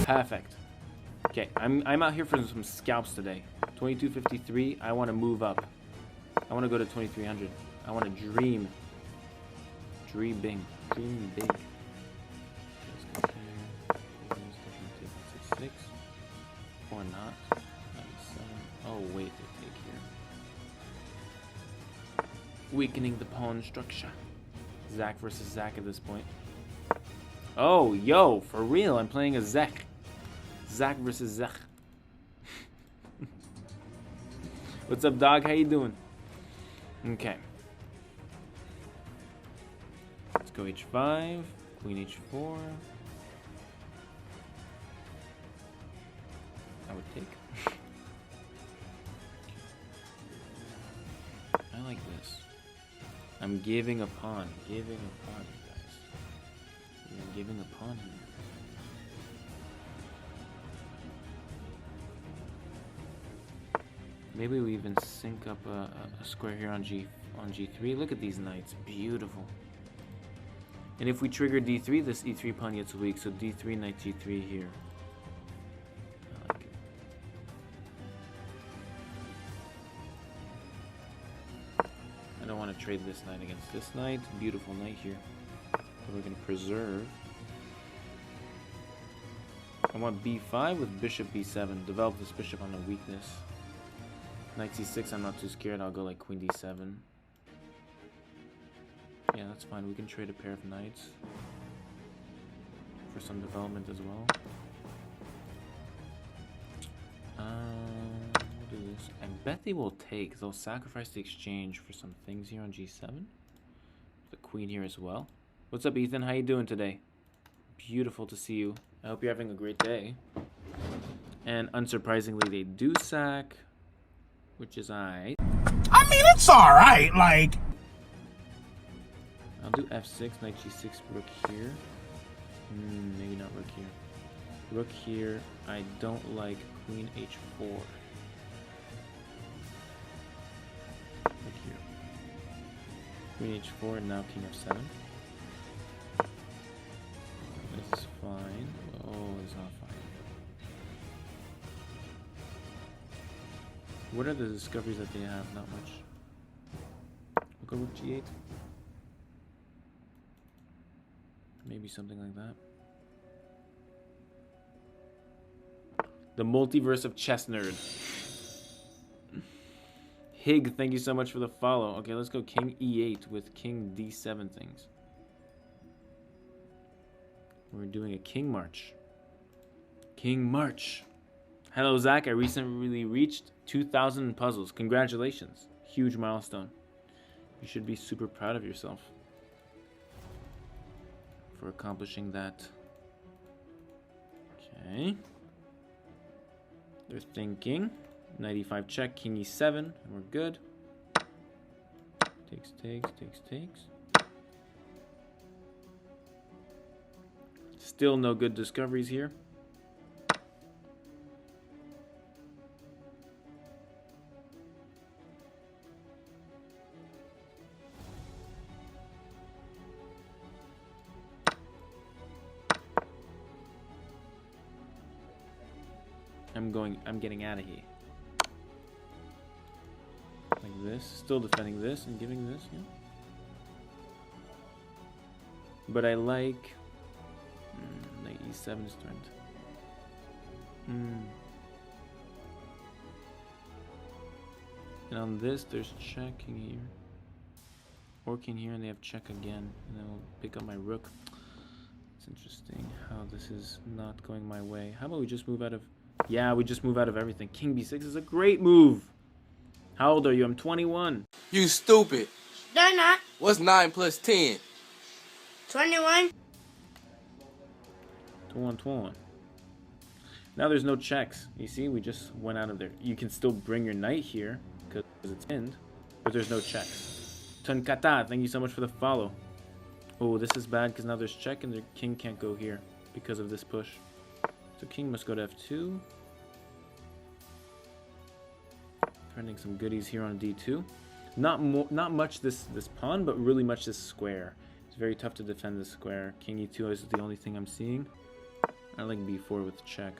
Perfect. Okay, I'm out here for some scalps today. 2253. I want to move up. I want to go to 2300. I want to dream. Dream big. Dream big. Let's go here. 6 or not. 97. Oh wait, they take here. Weakening the pawn structure. Zach versus Zach at this point. Oh, yo, for real, I'm playing a Zach. Zach versus Zach. What's up, dog? How you doing? Okay. Let's go h5, queen h4. I would take. I like this. I'm giving a pawn. Giving a pawn, guys. I'm giving a pawn here. Maybe we even sync up a square here on G3. Look at these knights, beautiful. And if we trigger D3, this E3 pawn gets weak. So D3, knight G3 here. I like it. I don't want to trade this knight against this knight. Beautiful knight here. So we're going to preserve. I want B5 with bishop B7. Develop this bishop on a weakness. Knight C6, I'm not too scared. I'll go like queen D7. Yeah, that's fine. We can trade a pair of knights for some development as well. We'll do this. I bet they will take. They'll sacrifice the exchange for some things here on G7. The queen here as well. What's up, Ethan? How you doing today? Beautiful to see you. I hope you're having a great day. And unsurprisingly, they do sack, which is I mean, it's alright, like. I'll do f6, knight g6, rook here. Maybe not rook here. Rook here. I don't like queen h4. Rook here. Queen h4, and now king f7. This is fine. Oh, it's not fine. What are the discoveries that they have? Not much. We'll go rook g8. Maybe something like that. The multiverse of chess nerd. Hig, thank you so much for the follow. Okay, let's go king e8 with king d7 things. We're doing a king march. King march. Hello, Zach. I recently reached 2,000 puzzles. Congratulations. Huge milestone. You should be super proud of yourself for accomplishing that. Okay. They're thinking. Knight e5 check, king e7, and we're good. Takes, takes, takes, takes. Still no good discoveries here. I'm getting out of here. Like this. Still defending this and giving this, yeah. But I like knight e7 is threatened. And on this there's check king here. Or king here, and they have check again. And then we'll pick up my rook. It's interesting how this is not going my way. How about we just move out of... Yeah, we just move out of everything. King b6 is a great move. How old are you? I'm 21. You stupid. No, not. What's 9 plus 10? 21. 21. Now there's no checks. You see, we just went out of there. You can still bring your knight here because it's pinned, but there's no checks. Tonkata, thank you so much for the follow. Oh, this is bad because now there's check and the king can't go here. because of this push. So king must go to f2. Threatening some goodies here on d2. Not much this pawn, but really much this square. It's very tough to defend this square. King e2 is the only thing I'm seeing. I like b4 with check.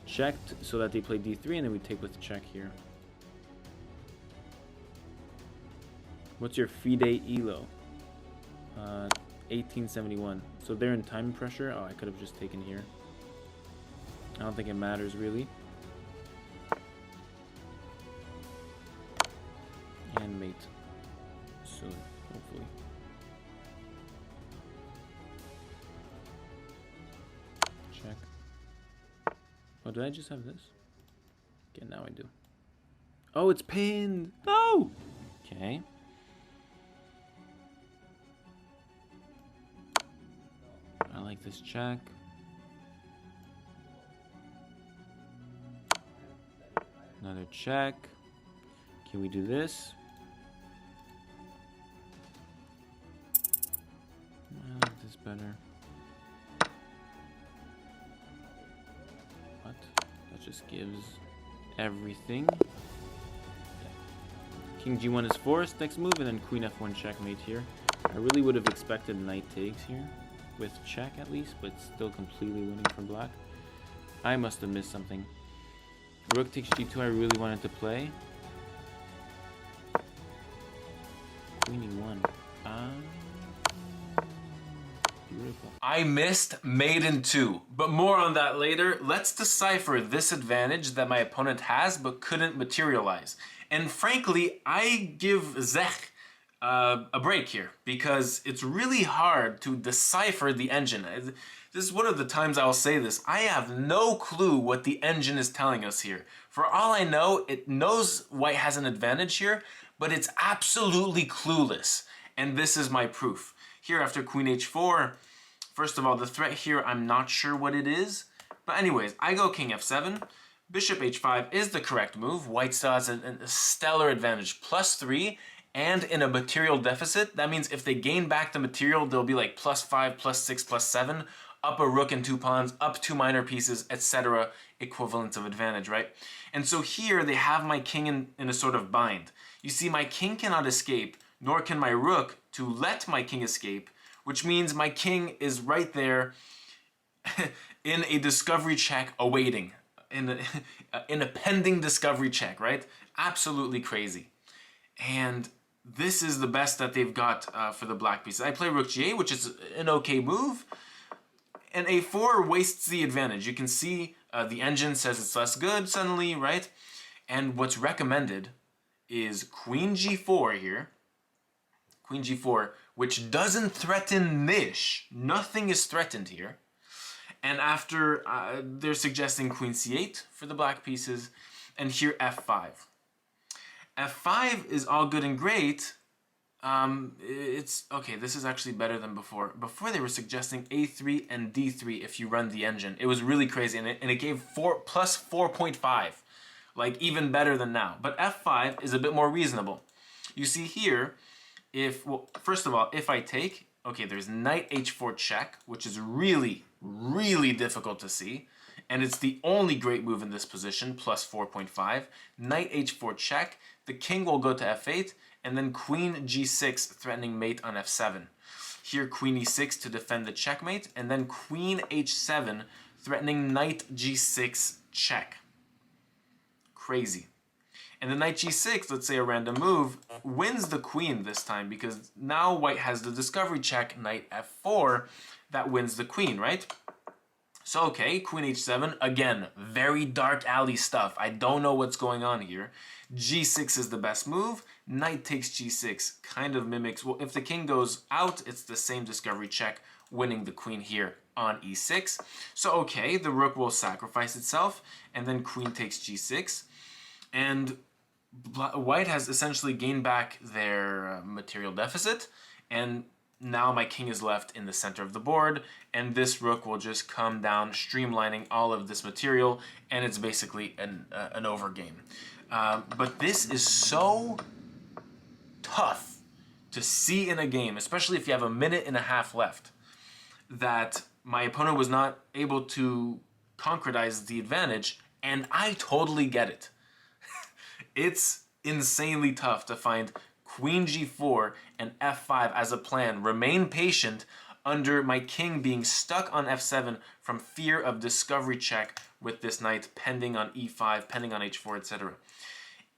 Checked so that they play d3, and then we take with check here. What's your FIDE ELO? 1871. So they're in time pressure. Oh, I could have just taken here. I don't think it matters really. And mate soon, hopefully. Check. Oh, did I just have this? Okay, now I do. Oh, it's pinned! No! Okay. I like this check. Another check. Can we do this? I like this better. What? That just gives everything. Okay. King g1 is forced. Next move, and then queen f1 checkmate here. I really would have expected knight takes here, with check at least, but still completely winning for black. I must have missed something. Rook takes g2 I really wanted to play. Queen e1. Beautiful. I missed maiden 2, but more on that later. Let's decipher this advantage that my opponent has but couldn't materialize. And frankly, I give Zech a break here, because it's really hard to decipher the engine. This is one of the times I'll say this. I have no clue what the engine is telling us here. For all I know, it knows white has an advantage here, but it's absolutely clueless. And this is my proof. Here after queen h4, first of all, the threat here, I'm not sure what it is. But anyways, I go king f7. Bishop h5 is the correct move. White still has a stellar advantage, +3. And in a material deficit, that means if they gain back the material, they'll be like +5, +6, +7, up a rook and 2 pawns, up 2 minor pieces, etc. Equivalent of advantage, right? And so here they have my king in a sort of bind. You see, my king cannot escape, nor can my rook to let my king escape, which means my king is right there in a discovery check awaiting, in a pending discovery check, right? Absolutely crazy. And this is the best that they've got for the black pieces. I play rook g8, which is an okay move. And a4 wastes the advantage. You can see the engine says it's less good suddenly, right? And what's recommended is queen g4 here. Queen g4, which doesn't threaten nish. Nothing is threatened here. And after, they're suggesting queen c8 for the black pieces. And here f5. f5 is all good and great. It's okay, this is actually better than before. Before they were suggesting a3 and d3 if you run the engine. It was really crazy, and it gave plus 4.5, like even better than now. But f5 is a bit more reasonable. You see here, well, first of all, if I take, okay, there's knight h4 check, which is really, really difficult to see. And it's the only great move in this position, plus 4.5. Knight h4 check, the king will go to f8, and then queen g6 threatening mate on f7. Here queen e6 to defend the checkmate, and then queen h7 threatening knight g6 check. Crazy. And the knight g6, let's say a random move, wins the queen this time, because now white has the discovery check, knight f4, that wins the queen, right? So okay, queen h7, again, very dark alley stuff. I don't know what's going on here. g6 is the best move. Knight takes g6, kind of mimics, well, if the king goes out, it's the same discovery check, winning the queen here on e6. So okay, the rook will sacrifice itself, and then queen takes g6. And white has essentially gained back their material deficit, and now my king is left in the center of the board, and this rook will just come down, streamlining all of this material, and it's basically an over game. But this is so tough to see in a game, especially if you have a minute and a half left, that my opponent was not able to concretize the advantage, and I totally get it. It's insanely tough to find queen g4 and f5 as a plan. Remain patient under my king being stuck on f7 from fear of discovery check with this knight pending on e5, pending on h4, etc.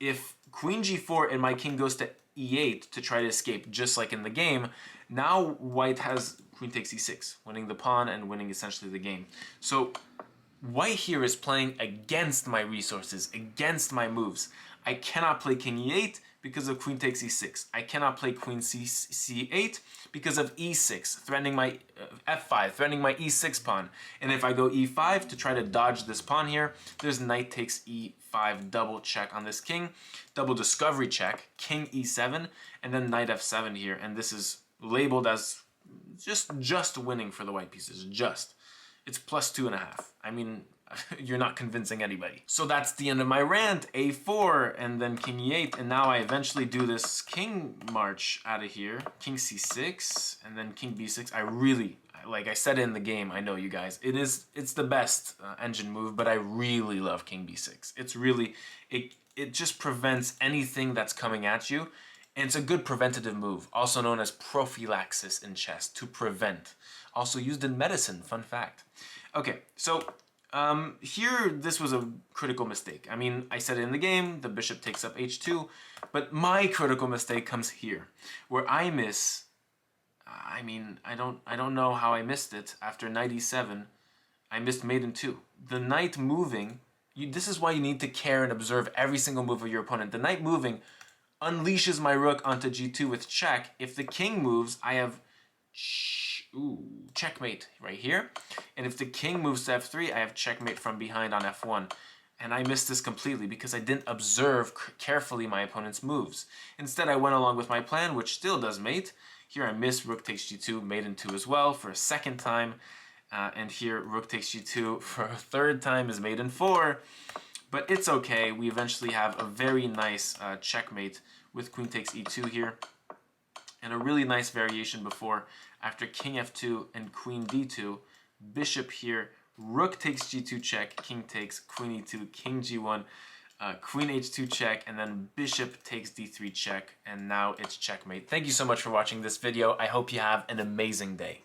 If queen g4 and my king goes to e8 to try to escape, just like in the game, now white has queen takes e6, winning the pawn and winning essentially the game. So white here is playing against my resources, against my moves. I cannot play king e8 because of queen takes e6. I cannot play queen c8 because of e6, threatening my f5, threatening my e6 pawn. And if I go e5 to try to dodge this pawn here, there's knight takes e5, double check on this king, double discovery check, king e7, and then knight f7 here. And this is labeled as just winning for the white pieces, just. It's plus 2.5. I mean, you're not convincing anybody. So that's the end of my rant. a4 and then king e8, and now I eventually do this king march out of here. King c6 and then king b6. I really, like I said in the game, I know you guys, it's the best engine move, but I really love king b6. It's really, it just prevents anything that's coming at you. And it's a good preventative move, also known as prophylaxis in chess, to prevent. Also used in medicine, fun fact. Okay, so here this was a critical mistake. I mean, I said it in the game, the bishop takes up h2, but my critical mistake comes here, where I miss, I mean, I don't know how I missed it. After knight e7, I missed mate in 2. The knight moving, this is why you need to care and observe every single move of your opponent. The knight moving unleashes my rook onto g2 with check. If the king moves, I have checkmate right here. And if the king moves to f3, I have checkmate from behind on f1. And I missed this completely because I didn't observe carefully my opponent's moves. Instead, I went along with my plan, which still does mate. Here I miss rook takes g2, mate in 2 as well for a second time. And here rook takes g2 for a third time is mate in 4. But it's okay. We eventually have a very nice checkmate with queen takes e2 here. And a really nice variation before, after king f2 and queen d2, bishop here, rook takes g2 check, king takes, queen e2, king g1, queen h2 check, and then bishop takes d3 check, and now it's checkmate. Thank you so much for watching this video. I hope you have an amazing day.